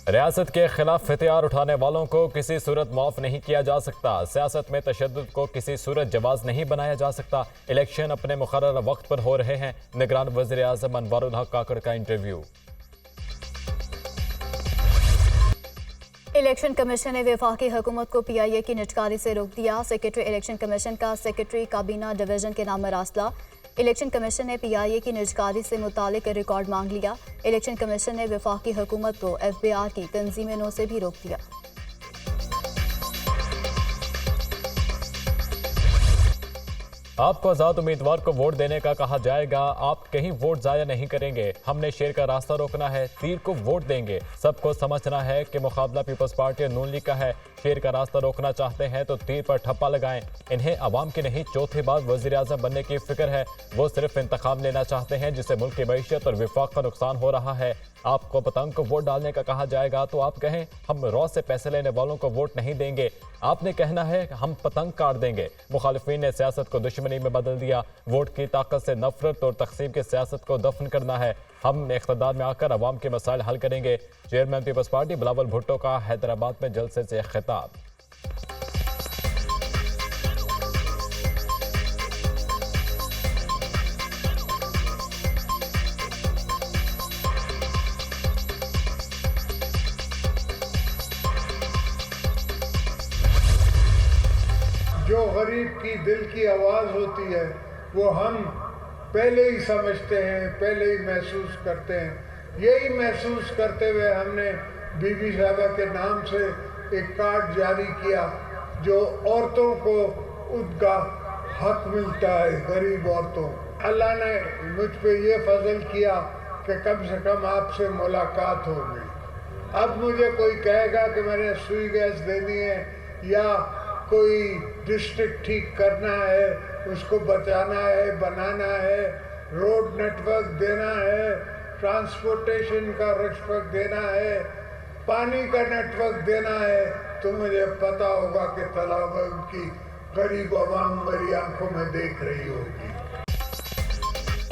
रियासत के खिलाफ हथियार उठाने वालों को किसी सूरत माफ नहीं किया जा सकता। सियासत में तशद्दुद को किसी सूरत जवाज नहीं बनाया जा सकता। इलेक्शन अपने मुकर्रर वक्त पर हो रहे हैं। निगरान वज़ीर आज़म अनवारुल हक काकड़ का इंटरव्यू। इलेक्शन कमीशन ने वफाकी हुकूमत को PIA की निजकारी से रोक दिया। सेक्रेटरी इलेक्शन कमीशन का सेक्रेटरी काबीना डिवीजन के नाम मरासला। इलेक्शन कमीशन ने PIA की निजकारी से मुतालिक रिकॉर्ड मांग लिया। इलेक्शन कमीशन ने वफाकी हुकूमत को FBR की तंजीम नो से भी रोक दिया। आपको आज़ाद उम्मीदवार को वोट देने का कहा जाएगा। आप कहीं वोट जाया नहीं करेंगे। हमने शेर का रास्ता रोकना है, तीर को वोट देंगे। सबको समझना है कि मुकाबला पीपल्स पार्टी और नून लीग का है। शेर का रास्ता रोकना चाहते हैं तो तीर पर ठप्पा लगाएं। इन्हें अवाम की नहीं चौथी बार वज़ीर आज़म बनने की फिक्र है। वो सिर्फ इंतखाब लेना चाहते हैं जिससे मुल्क की मईशत और विफाक का नुकसान हो रहा है। आपको पतंग को वोट डालने का कहा जाएगा तो आप कहें हम रॉ से पैसे लेने वालों को वोट नहीं देंगे। आपने कहना है हम पतंग काट देंगे। मुखालिफिन ने सियासत को दुश्मनी में बदल दिया। वोट की ताकत से नफरत और तकसीम की सियासत को दफन करना है। हम इख्तिदार में आकर अवाम के मसाइल हल करेंगे। Chairman Peoples Party Bilawal Bhutto का हैदराबाद में जलसे से खिताब। जो गरीब की दिल की आवाज़ होती है वो हम पहले ही समझते हैं, पहले ही महसूस करते हैं। यही महसूस करते हुए हमने बीबी साहबा के नाम से एक कार्ड जारी किया जो औरतों को उनका हक मिलता है, गरीब औरतों। अल्लाह ने मुझ पे ये फजल किया कि कम से कम आपसे मुलाकात हो गई। अब मुझे कोई कहेगा कि मैंने सुई गैस देनी है या कोई डिस्ट्रिक्ट ठीक करना है, उसको बचाना है, बनाना है, रोड नेटवर्क देना है, ट्रांसपोर्टेशन का नेटवर्क देना है, पानी का नेटवर्क देना है, तो मुझे पता होगा कि तालाब उनकी गरीब आवाम मेरी आंखों में देख रही होगी।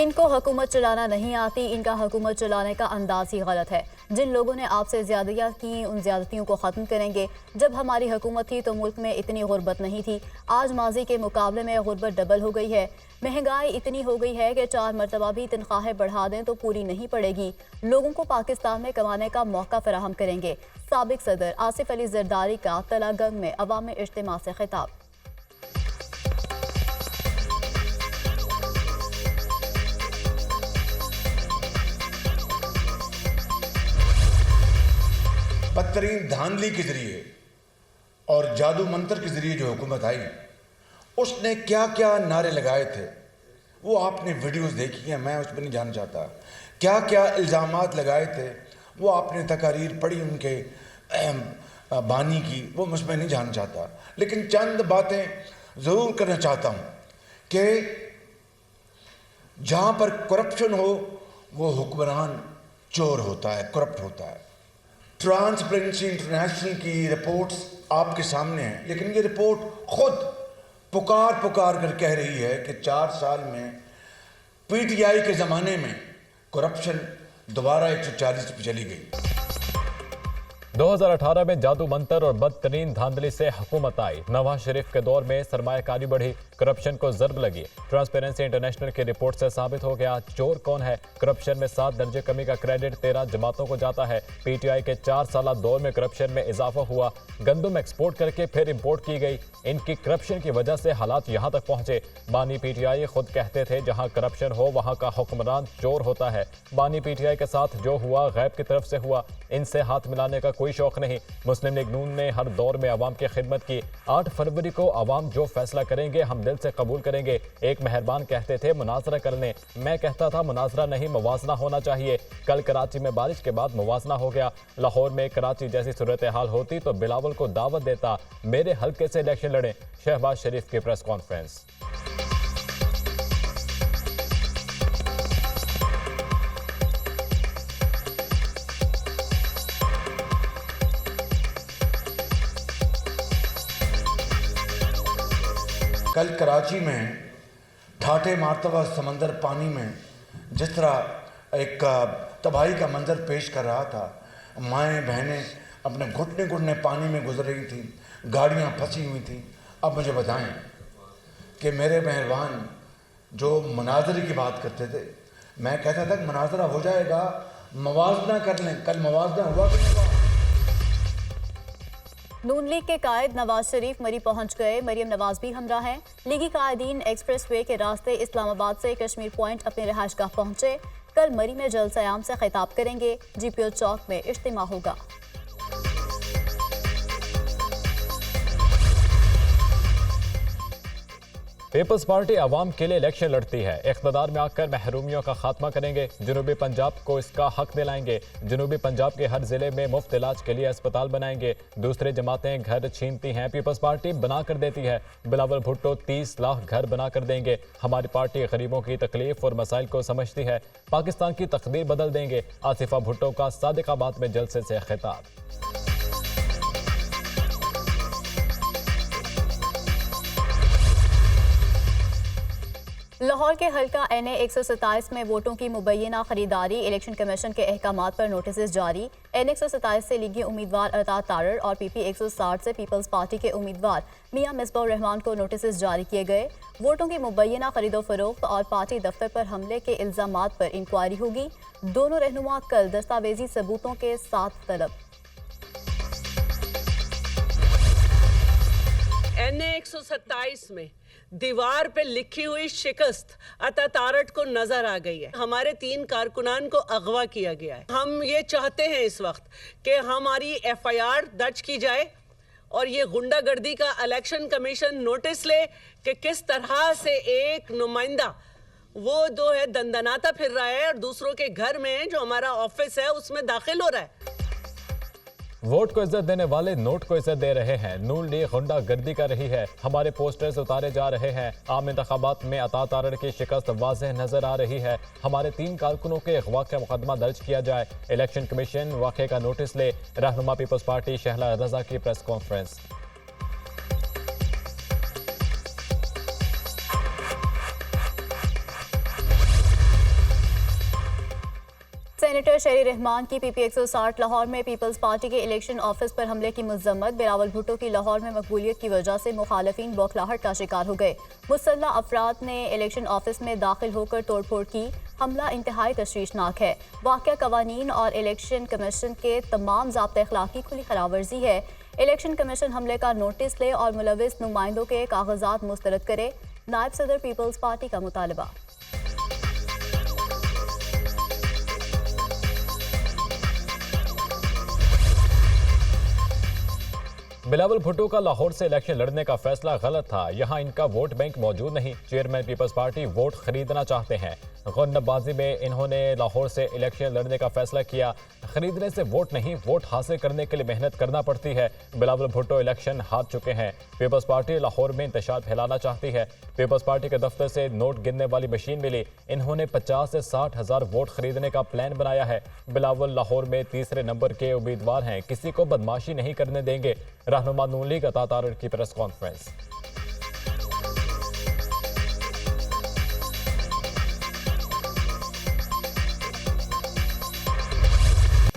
इनको हुकूमत चलाना नहीं आती। इनका हुकूमत चलाने का अंदाज ही गलत है। जिन लोगों ने आपसे ज़्यादतियाँ की उन ज़्यादतियों को ख़त्म करेंगे। जब हमारी हुकूमत थी तो मुल्क में इतनी गुर्बत नहीं थी। आज माजी के मुकाबले में गुर्बत डबल हो गई है। महंगाई इतनी हो गई है कि 4 मरतबा भी तनख्वाहें बढ़ा दें तो पूरी नहीं पड़ेगी। लोगों को पाकिस्तान में कमाने का मौका फराहम करेंगे। साबिक सदर आसिफ अली जरदारी का तलागंग में अवाम इज्तिमा से खिताब। बदतरीन धांधली के जरिए और जादू मंत्र के जरिए जो हुकूमत आई, उसने क्या क्या नारे लगाए थे वो आपने वीडियोस देखी हैं, मैं उस पर नहीं जानना चाहता। क्या क्या इल्ज़ामात लगाए थे वो आपने तकारीर पढ़ी उनके बानी की, वो मुझ में नहीं जानना चाहता। लेकिन चंद बातें ज़रूर करना चाहता हूँ कि जहाँ पर करप्शन हो वो हुक्मरान चोर होता है, करप्ट होता है। ट्रांसपेरेंसी इंटरनेशनल की रिपोर्ट्स आपके सामने हैं, लेकिन ये रिपोर्ट खुद पुकार कर कह रही है कि 4 साल में PTI के ज़माने में करप्शन दोबारा 140 पे चली गई। 2018 में जादू मंतर और बदतरीन धांधली से हुकूमत आई। नवाज शरीफ के दौर में सरमायाकारी बढ़ी, करप्शन को ज़रब लगी। ट्रांसपेरेंसी इंटरनेशनल की रिपोर्ट से साबित हो गया चोर कौन है। करप्शन में 7 दर्जे कमी का क्रेडिट 13 जमातों को जाता है। PTI के 4 साल दौर में करप्शन में इजाफा हुआ। गंदम एक्सपोर्ट करके फिर इम्पोर्ट की गई। इनकी करप्शन की वजह से हालात यहाँ तक पहुंचे। बानी PTI खुद कहते थे जहाँ करप्शन हो वहाँ का हुक्मरान चोर होता है। बानी PTI के साथ जो हुआ गैब की तरफ से हुआ। इनसे हाथ मिलाने का कोई शौक नहीं। मुस्लिम लीग नून ने हर दौर में अवाम की खिदमत की। 8 फरवरी को अवाम जो फैसला करेंगे हम दिल से कबूल करेंगे। एक मेहरबान कहते थे मुनाजरा कर लें, मैं कहता था मुनाजरा नहीं मुवाजना होना चाहिए। कल कराची में बारिश के बाद मुवाजना हो गया। लाहौर में कराची जैसी सूरत हाल होती तो बिलावल को दावत देता, मेरे हल्के से इलेक्शन लड़ें। शहबाज शरीफ की प्रेस कॉन्फ्रेंस। कल कराची में ठाटे मारता हुआ समंदर पानी में जिस तरह एक तबाही का मंजर पेश कर रहा था, माएँ बहनें अपने घुटने घुटने पानी में गुजर रही थी, गाड़ियाँ फंसी हुई थी। अब मुझे बताएं कि मेरे मेहरबान जो मनाजरे की बात करते थे, मैं कहता था कि मनाजरा हो जाएगा, मवाजना कर लें। कल मवाजना हुआ कि नहीं हुआ? नून लीग के कायद नवाज शरीफ मरी पहुंच गए। मरियम नवाज भी हमरा हैं। लीगी कायदीन एक्सप्रेस वे के रास्ते इस्लामाबाद से कश्मीर पॉइंट अपने रिहाइशगाह पहुंचे। कल मरी में जलसयाम से खिताब करेंगे। GPO चौक में इज्तिमा होगा। पीपल्स पार्टी अवाम के लिए इलेक्शन लड़ती है। इख्तिदार में आकर महरूमियों का खात्मा करेंगे। जनूबी पंजाब को इसका हक दिलाएंगे। जनूबी पंजाब के हर जिले में मुफ्त इलाज के लिए अस्पताल बनाएंगे। दूसरी जमातें घर छीनती हैं, पीपल्स पार्टी बना कर देती है। बिलावल भुट्टो 30 लाख घर बना कर देंगे। हमारी पार्टी गरीबों की तकलीफ और मसाइल को समझती है। पाकिस्तान की तकदीर बदल देंगे। आसिफा भुट्टो का सादिकाबाद में जलसे से खिताब। लाहौर के हल्का NA 127 में वोटों की मुबैना खरीदारी। इलेक्शन कमीशन के अहकामात पर नोटिस जारी। NA 127 से लीगी उम्मीदवार अरताज तारड़ और PP 160 से पीपल्स पार्टी के उम्मीदवार मियां मिसबाह रहमान को नोटिस जारी किए गए। वोटों की मुबैना खरीदो फरोख्त और पार्टी दफ्तर पर हमले के इल्जामात पर इंक्वायरी होगी। दोनों रहनुमा कल दस्तावेजी सबूतों के साथ तलब। NA 127 में दीवार पे लिखी हुई शिकस्त अता तारड़ को नजर आ गई है। हमारे 3 कारकुनान को अगवा किया गया है। हम ये चाहते हैं इस वक्त कि हमारी FIR दर्ज की जाए और ये गुंडागर्दी का इलेक्शन कमीशन नोटिस ले कि किस तरह से एक नुमाइंदा वो जो है दंदनाता फिर रहा है और दूसरों के घर में जो हमारा ऑफिस है उसमें दाखिल हो रहा है। वोट को इज्जत देने वाले नोट को इज्जत दे रहे हैं। नून लीग गुंडागर्दी कर रही है। हमारे पोस्टर्स उतारे जा रहे हैं। आम इंतखाबात में अता तारड़ की शिकस्त वाज़ेह नजर आ रही है। हमारे 3 कारकुनों के अगवा का मुकदमा दर्ज किया जाए। इलेक्शन कमीशन वाक़े का नोटिस ले। रहनुमा पीपल्स पार्टी शहला रजा की प्रेस कॉन्फ्रेंस। सेनेटर शहरी रहमान की PP 160 लाहौर में पीपल्स पार्टी के इलेक्शन ऑफिस पर हमले की मजम्मत। बिलावल भुट्टो की लाहौर में मकबूलियत की वजह से मुखालफिन बौखलाहट का शिकार हो गए। मुसल्ला अफराद ने इलेक्शन ऑफिस में दाखिल होकर तोड़फोड़ की। हमला इंतहाई तशवीशनाक है। वाक़या कवानीन और इलेक्शन कमीशन के तमाम ज़ाब्ते अखलाक की खुली खराबवर्जी है। इलेक्शन कमीशन हमले का नोटिस ले और मुलविस नुमाइंदों के कागजात मुस्तरद करे। नायब सदर पीपल्स पार्टी का मुतालबा। बिलावल भुट्टो का लाहौर से इलेक्शन लड़ने का फैसला गलत था। यहाँ इनका वोट बैंक मौजूद नहीं। चेयरमैन पीपल्स पार्टी वोट खरीदना चाहते हैं। गन्नबाजी में इन्होंने लाहौर से इलेक्शन लड़ने का फैसला किया। खरीदने से वोट नहीं, वोट हासिल करने के लिए मेहनत करना पड़ती है। बिलावल भुट्टो इलेक्शन हार चुके हैं। पीपल्स पार्टी लाहौर में इंतशार फैलाना चाहती है। पीपल्स पार्टी के दफ्तर से नोट गिनने वाली मशीन मिली। इन्होंने 50 से 60 हज़ार वोट खरीदने का प्लान बनाया है। बिलावल लाहौर में तीसरे नंबर के उम्मीदवार हैं। किसी को बदमाशी नहीं करने देंगे। रहनुमा नून लीग अता तारड़ की प्रेस कॉन्फ्रेंस।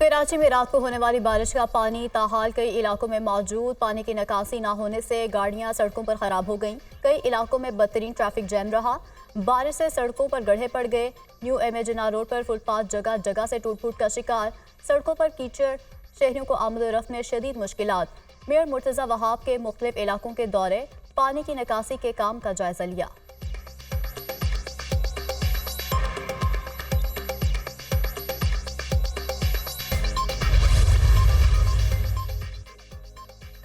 कराची में रात को होने वाली बारिश का पानी ताहाल कई इलाकों में मौजूद। पानी की निकासी ना होने से गाड़ियां सड़कों पर खराब हो गईं। कई इलाकों में बदतरीन ट्रैफिक जैम रहा। बारिश से सड़कों पर गड्ढे पड़ गए। न्यू MA जिन्ना रोड पर फुटपाथ जगह जगह से टूट फूट का शिकार। सड़कों पर कीचड़, शहरियों को आमद-ओ-रफ्त में शदीद मुश्किलात। मेयर मुर्तज़ा वहाब के मुख्तलिफ इलाकों के दौरे, पानी की निकासी के काम का जायजा लिया।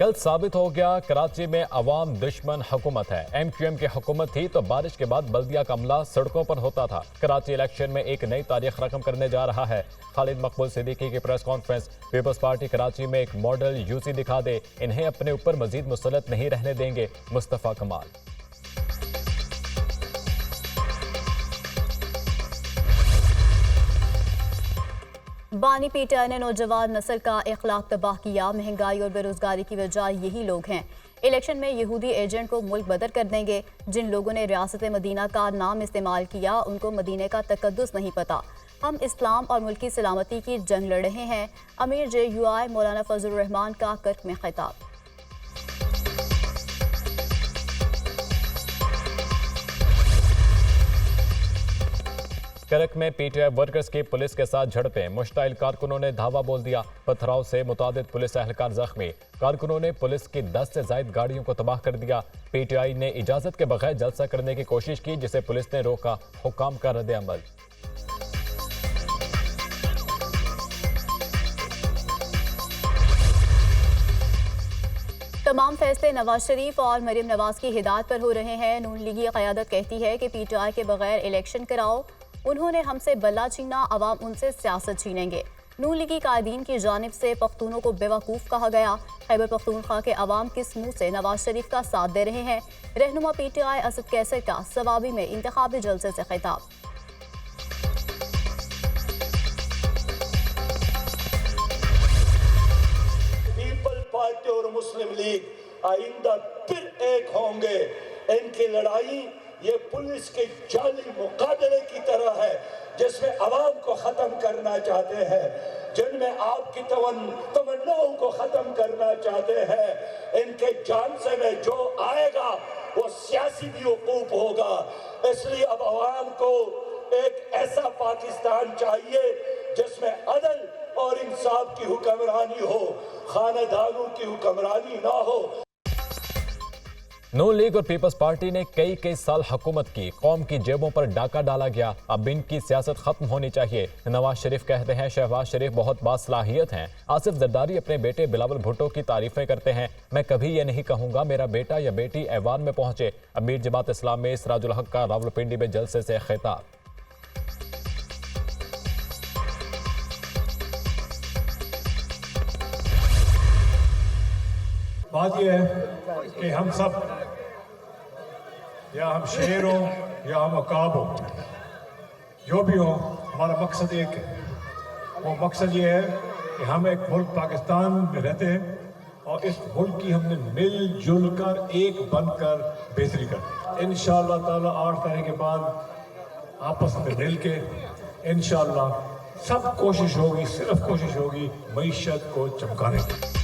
कल साबित हो गया कराची में अवाम दुश्मन हुकूमत है। MQM की हुकूमत थी तो बारिश के बाद बल्दिया का अमला सड़कों पर होता था। कराची इलेक्शन में एक नई तारीख रकम करने जा रहा है। खालिद मकबूल सिद्दीकी की press conference. Peoples Party Karachi में एक मॉडल UC दिखा दे। इन्हें अपने ऊपर मजीद मुसल्लत नहीं रहने देंगे। मुस्तफ़ा कमाल। बानी PTI ने नौजवान नस्ल का इखलाक तबाह किया। महंगाई और बेरोजगारी की वजह यही लोग हैं। इलेक्शन में यहूदी एजेंट को मुल्क बदर कर देंगे। जिन लोगों ने रियासत मदीना का नाम इस्तेमाल किया उनको मदीने का तकद्दुस नहीं पता। हम इस्लाम और मुल्क की सलामती की जंग लड़ रहे हैं। अमीर JUI मौलाना फजलुर रहमान का कर्क में खिताब। करक में PTI वर्कर्स की पुलिस के साथ झड़पें, मुश्ताइल कारकुनों ने धावा बोल दिया। पथराव से मुतादिद पुलिस एहलकार जख्मी, कारकुनों ने पुलिस की 10 से ज्यादा गाड़ियों को तबाह कर दिया। PTI ने इजाजत के बगैर जलसा करने की कोशिश की, जिसे पुलिस ने रोका। हुक्काम का रद्द अमल। तमाम फैसले नवाज शरीफ और मरीम नवाज की हिदायत पर हो रहे हैं। नून लीगी क़यादत कहती है कि PTI के बगैर इलेक्शन कराओ। उन्होंने हमसे बल्ला छीना, अवाम उनसे सियासत छीनेंगे। नून लीगी कायदीन की जानिब से पख्तूनों को बेवकूफ़ कहा गया। खैबर पख्तूनख्वा के अवाम किस मुंह से नवाज शरीफ का साथ दे रहे हैं। रहनुमा PTI असद कैसर का सवाबी में इंतखाबी जलसे से खिताब। पीपल पार्टी और मुस्लिम लीग आइंदा फिर एक होंगे। इनकी लड़ाई ये पुलिस के जाली मुकाबले की तरह है, जिसमें अवाम को खत्म करना चाहते हैं, जिनमें आपकी तमन्नाओं को खत्म करना चाहते हैं। इनके जानसे में जो आएगा वो सियासी बेवकूफ होगा। इसलिए अब अवाम को एक ऐसा पाकिस्तान चाहिए जिसमें अदल और इंसाफ की हुक्मरानी हो, खानदानों की हुक्मरानी ना हो। नून लीग और पीपल्स पार्टी ने कई साल हुकूमत की, कौम की जेबों पर डाका डाला गया। अब इनकी सियासत खत्म होनी चाहिए। नवाज शरीफ कहते हैं शहबाज शरीफ बहुत बासलाहियत हैं। आसिफ जरदारी अपने बेटे बिलावल भुट्टो की तारीफें करते हैं। मैं कभी ये नहीं कहूंगा मेरा बेटा या बेटी ऐवान में पहुंचे। अमीर जमात इस्लाम में सिराजुल हक का रावलपिंडी में जलसे से खिताब। बात यह है कि हम सब, या हम शेर हो या हम अकाब हो, जो भी हो, हमारा मकसद एक है। वो मकसद ये है कि हम एक मुल्क पाकिस्तान में रहते हैं और इस मुल्क की हमने मिलजुल कर एक बनकर बेहतरी करनी। इंशाअल्लाह ताला 8 तारीख के बाद आपस में मिल के इंशाअल्लाह सब कोशिश होगी, सिर्फ कोशिश होगी मईशत को चमकाने की।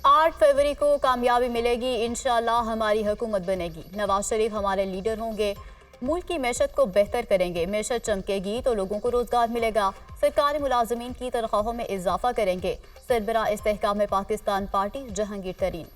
8 फरवरी को कामयाबी मिलेगी, इंशाअल्लाह हमारी हुकूमत बनेगी। नवाज शरीफ हमारे लीडर होंगे, मुल्क की मैशत को बेहतर करेंगे। मैशत चमकेगी तो लोगों को रोजगार मिलेगा। सरकारी मुलाजमीन की तनख्वाहों में इजाफा करेंगे। सरबराह इस्तेहकाम पाकिस्तान पार्टी जहांगीर तरीन।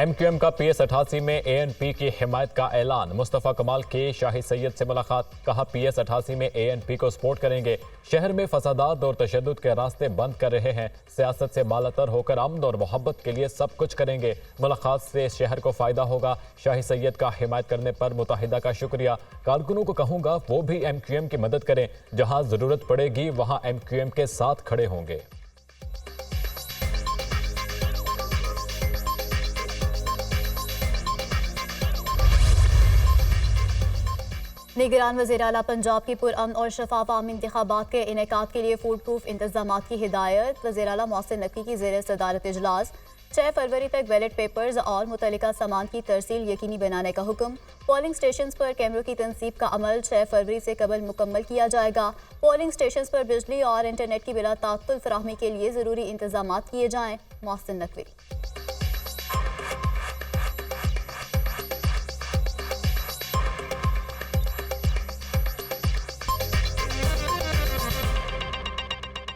MQM का PS 88 में ANP की हिमायत का ऐलान। मुस्तफ़ा कमाल के शाही सैयद से मुलाकात, कहा PS 88 में ANP को सपोर्ट करेंगे। शहर में फसादात और तशद्दुद के रास्ते बंद कर रहे हैं। सियासत से बालातर होकर अमन और मोहब्बत के लिए सब कुछ करेंगे। मुलाकात से शहर को फायदा होगा। शाही सैयद का हिमायत करने पर मुताहिदा का शुक्रिया। कारकुनों को कहूँगा वो भी MQM की मदद करें। जहाँ ज़रूरत पड़ेगी वहाँ MQM के साथ खड़े होंगे। निगरान वज़ीर आला पंजाब की पुरअमन और शफाफ आम इंतखाबात के इनेकाद के लिए फूड प्रूफ इंतजामात की हिदायत। वज़ीर आला मोहसिन नकवी की ज़ेर सदारत इजलास। 6 फरवरी तक बैलेट पेपर्स और मुतल्लिका सामान की तरसील यकीनी बनाने का हुक्म। पोलिंग स्टेशन पर कैमरों की तनसीब का अमल 6 फरवरी से कबल मुकम्मल किया जाएगा। पोलिंग स्टेशन पर बिजली और इंटरनेट की बिला तात्तुल फराहमी के लिए ज़रूरी इंतजामात किए जाएँ। मोहसिन नकवी।